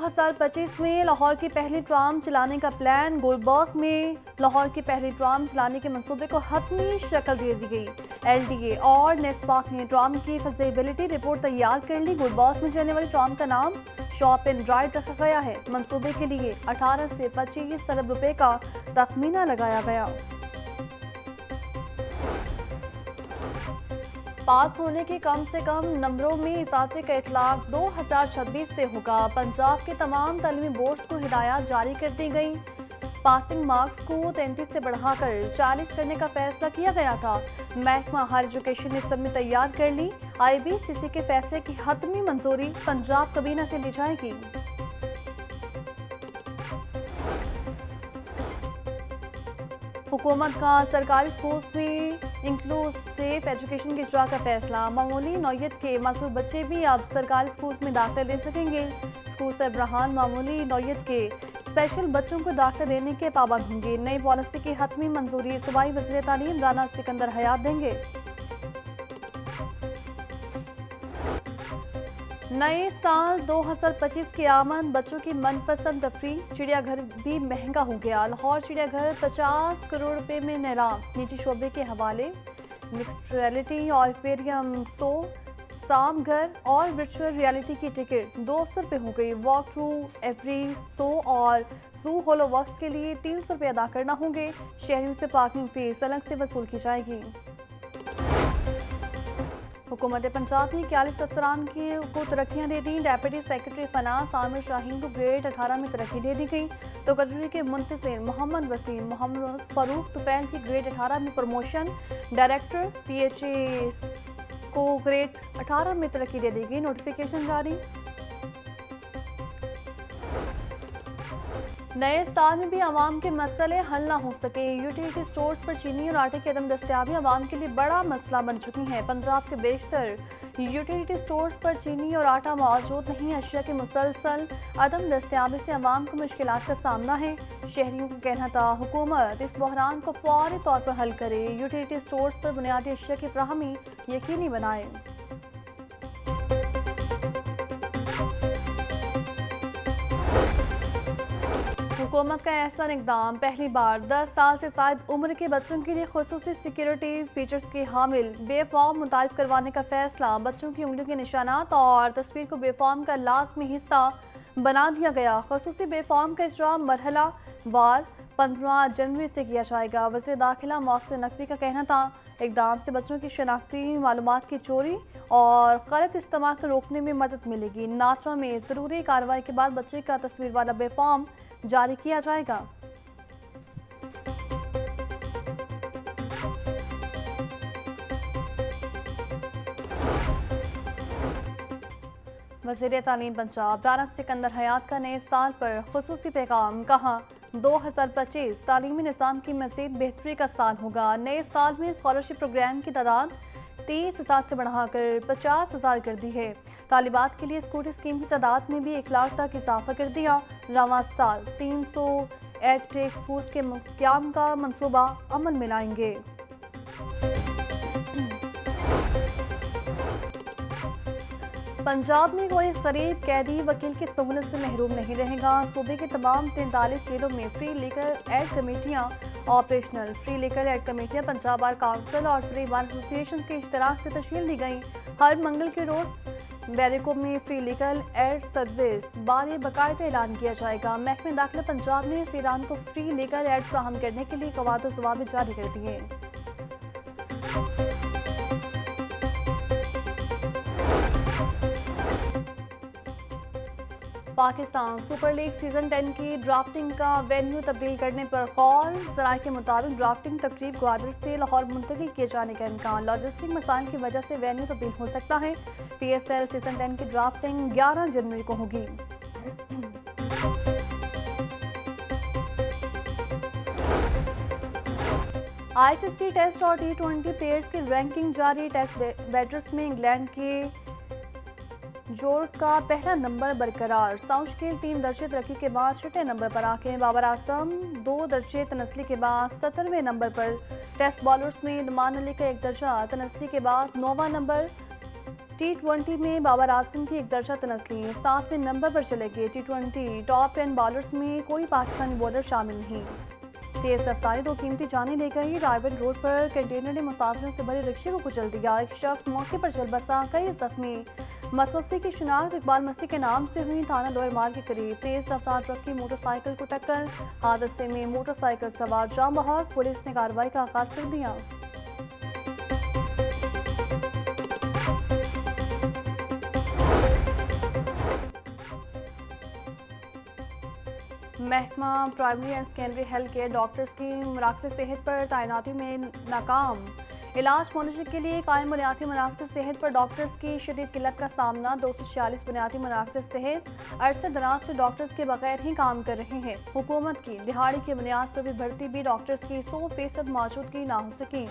2025 में लाहौर की पहली ट्राम चलाने का प्लान। गुलबर्ग में लाहौर की पहली ट्राम चलाने के मंसूबे को हतमी शक्ल दे दी गई। LDA और नेस्पाक ने ट्राम की फिजिबिलिटी रिपोर्ट तैयार कर ली। गुलबर्ग में चलने वाली ट्राम का नाम शॉप एंड राइड रखा गया है। मंसूबे के लिए 18 से 25 अरब रुपए का तखमीना लगाया गया। पास होने के कम से कम नंबरों में इजाफे का इतलाक 2026 से होगा। पंजाब के तमाम तालीमी बोर्ड्स को हिदायत जारी कर दी गई। पासिंग मार्क्स को 33 से बढ़ाकर 40 करने का फैसला किया गया था। महकमा हायर एजुकेशन ने सबमिट तैयार कर ली। IBCC के फैसले की हतमी मंजूरी पंजाब काबीना से ली जाएगी। हुकूमत का सरकारी स्कूल्स में इंक्लूसिव एजुकेशन की इजरा का फैसला। मामूली नौयत के मासूर बच्चे भी अब सरकारी स्कूल्स में दाखिला ले सकेंगे। स्कूल सरबराहान मामूली नौयत के स्पेशल बच्चों को दाखिला देने के पाबंद होंगे। नई पॉलिसी की हतमी मंजूरी सूबाई वज़ीर तालीम राना सिकंदर हयात देंगे। नए साल 2025 की आमद। बच्चों की मनपसंद तफरीह। चिड़ियाघर भी महंगा हो गया। लाहौर चिड़ियाघर 50 करोड़ रुपए में नीलाम। निजी शोबे के हवाले। मिक्स्ड रियलिटी और एक्वेरियम 100, सामघर और वर्चुअल रियलिटी की टिकट 200 रुपये हो गई। वॉक थ्रू एवरी 100 और जू होलो वर्क्स के लिए 300 रुपये अदा करना होंगे। शहरियों से पार्किंग फीस अलग से वसूल की जाएगी। हुकूमत पंजाब ने 41 अफसरान को तरक्कियाँ दे दी। डेप्यूटी सेक्रेटरी फनास आमिर शाहीन को ग्रेड 18 में तरक्की दे दी गई। तो कटरी के मुंतजिर मोहम्मद वसीम मोहम्मद फारूक तुफैल की ग्रेड 18 में प्रमोशन। डायरेक्टर PHA को ग्रेड 18 में तरक्की दे दी गई। नोटिफिकेशन जारी। नए साल में भी आवाम के मसले हल ना हो सके। यूटिलिटी स्टोर्स पर चीनी और आटे की अदम दस्तियाबी आवाम के लिए बड़ा मसला बन चुकी है। पंजाब के बेशतर यूटिलिटी स्टोर्स पर चीनी और आटा मौजूद नहीं। अशिया की मुसलसल अदम दस्तियाबी से आवाम को मुश्किलात का सामना है। शहरियों का कहना था हुकूमत इस बहरान को फौरी तौर पर हल करे। यूटिलिटी स्टोर्स पर बुनियादी अशिया की फराहमी यकीनी बनाए। हुकूमत का ऐसा इकदाम। पहली बार 10 साल से शायद उम्र के बच्चों के लिए खुसूसी सिक्योरिटी फीचर्स के हामिल बेफॉर्म मुतारिफ करवाने का फैसला। बच्चों की उंगलियों के निशानात और तस्वीर को बेफॉर्म का लाजमी हिस्सा बना दिया गया। खुसूसी बेफॉर्म का इजरा मरहला वार 15 जनवरी से किया जाएगा। वज़ीर दाखिला मोहसिन नकवी का कहना था इकदाम से बच्चों की शनाख्ती मालूमात की चोरी और गलत इस्तेमाल को रोकने में मदद मिलेगी। नाटवा में ज़रूरी कार्रवाई के बाद बच्चे का तस्वीर वाला बेफॉर्म जारी किया जाएगा। वज़ीर तालीम पंजाब राना सिकंदर हयात का नए साल पर खुसूसी पैगाम। कहा 2025 तालीमी निज़ाम की मज़ीद बेहतरी का साल होगा। नए साल में स्कॉलरशिप प्रोग्राम की तादाद 30,000 से बढ़ाकर 50,000 कर दी है। तालिबात के लिए स्कूटी स्कीम की तादाद में भी 1 लाख तक इजाफा कर दिया। रवां साल 300 एडटेक स्कूल्स के क़याम का मंसूबा अमल में लाएंगे। पंजाब में कोई गरीब कैदी वकील की सहूलत से महरूम नहीं रहेगा। सूबे के तमाम 43 जेलों में फ्री लीगल एड कमेटियाँ ऑपरेशनल। फ्री लीगल एड कमेटियाँ पंजाब बार काउंसिल और सिटी बार एसोसिएशन के इश्तराक से तश्कील दी गई। हर मंगल के रोज़ बैरिकों में फ्री लीगल एड सर्विस बारे बाकायदा ऐलान किया जाएगा। महकमे दाखिला पंजाब ने इस ईरान को फ्री लीगल एड फ्राहम करने के लिए कवायद व ज़वाबित जारी कर दिए। पाकिस्तान सुपर लीग सीजन 10 की ड्राफ्टिंग का वेन्यू तब्दील करने पर गौर। ज़राए के मुताबिक ड्राफ्टिंग तकरीब ग्वादर से लाहौर मुंतकिल किए जाने का इम्कान। लॉजिस्टिक मसाइल की वजह से वेन्यू तब्दील हो सकता है। PSL सीजन 10 की ड्राफ्टिंग 11 जनवरी को होगी। ICC टेस्ट और T20 प्लेयर्स की रैंकिंग जारी। टेस्ट बैटर्स में इंग्लैंड के जोर्ड का पहला नंबर बरकरार। साउशकेल 3 दर्जे तरक्की के बाद 6ठे नंबर पर आके। बाबर आजम 2 दर्जे तनस्ली के बाद 17वें नंबर पर। टेस्ट बॉलर्स में नुमान अली का 1 दर्जा तनस्ली के बाद 9वां नंबर। T20 में बाबर आजम की एक दर्जा तनस्ली 7वें नंबर पर चलेगी। T20 टॉप 10 बॉलर्स में कोई पाकिस्तानी बॉलर शामिल नहीं। तेज रफ्तारी 2 कीमती जानें ले गई। रायबन रोड पर कंटेनर ने मुसाफिरों से भरे रिक्शे को कुचल दिया। एक शख्स मौके पर चल बसा, कई जख्मी। मतवफ़ी की शिनाख्त इकबाल मसीह के नाम से हुई। थाना लोअर माल के करीब तेज रफ्तार ट्रक की मोटरसाइकिल को टक्कर। हादसे में मोटरसाइकिल सवार जाम बहक। पुलिस ने कार्रवाई का आगाज कर दिया। महकमा primary and secondary health care doctors की मराकज़ सेहत पर तैनाती में नाकाम। इलाज मुआलजे के लिए कायम बुनियादी मराकज़ सेहत पर डॉक्टर्स की शदीद किल्लत का सामना। 246 बुनियादी मराकज़ सेहत अरसे दराज से डॉक्टर्स के बगैर ही काम कर रहे हैं। हुकूमत की दिहाड़ी की बुनियाद पर भी भर्ती भी डॉक्टर्स की 100% मौजूदगी ना हो सकी।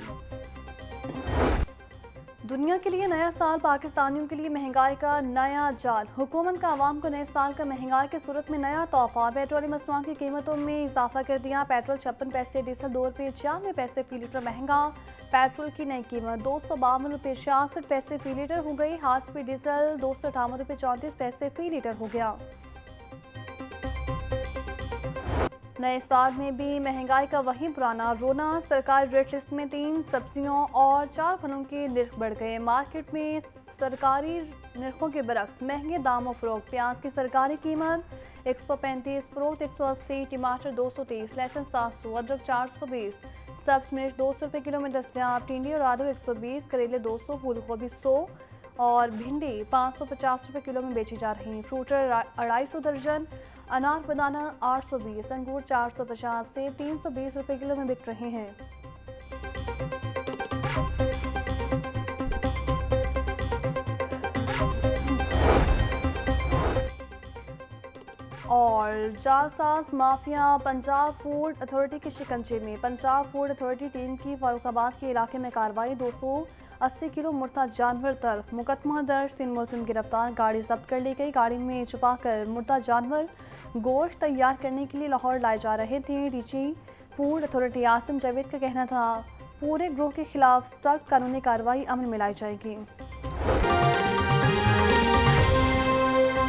दुनिया के लिए नया साल, पाकिस्तानियों के लिए महंगाई का नया जाल। हुकूमत का आवाम को नए साल का महंगाई की सूरत में नया तोहफा। पेट्रोलियम मसनूआत की कीमतों में इजाफा कर दिया। पेट्रोल 56 पैसे, डीजल 2 रुपये 96 पैसे फी लीटर महंगा। पेट्रोल की नई कीमत 252 रुपये 66 पैसे फी लीटर हो गई। हाई स्पीड डीजल 258 रुपये 34 पैसे फी लीटर हो गया। नए साल में भी महंगाई का वही पुराना रोना। सरकारी रेट लिस्ट में 3 सब्जियों और 4 फलों के निर्ख बढ़ गए। मार्केट में सरकारी निर्खों के बरक्स महंगे दामों फरोख्त। प्याज की सरकारी कीमत 135, फरोख्त 180, टमाटर 230, लहसुन 700, अदरक 420, सब्ज मिर्च 200 रुपये किलो में दस्तियाब। टिंडी और आलू 120, करेले 200, फूल गोभी 100 और भिंडी 550 रुपये किलो में बेची जा रही। फ्रूटर 250 दर्जन। अनार बनाना 820, अंगूर 450 से 320 रुपये किलो में बिक रहे हैं। और जालसाज माफिया पंजाब फूड अथॉरिटी के शिकंजे में। पंजाब फूड अथॉरिटी टीम की फारूकाबाद के इलाके में कार्रवाई। 280 किलो मुर्दा जानवर तल्फ। मुकदमा दर्ज, 3 मुलजिम गिरफ्तार। गाड़ी जब्त कर ली गई। गाड़ी में छुपाकर मुर्दा जानवर गोश्त तैयार करने के लिए लाहौर लाए जा रहे थे। DG food authority Asim Javed का कहना था पूरे ग्रोह के खिलाफ सख्त कानूनी कार्रवाई अमल में लाई जाएगी।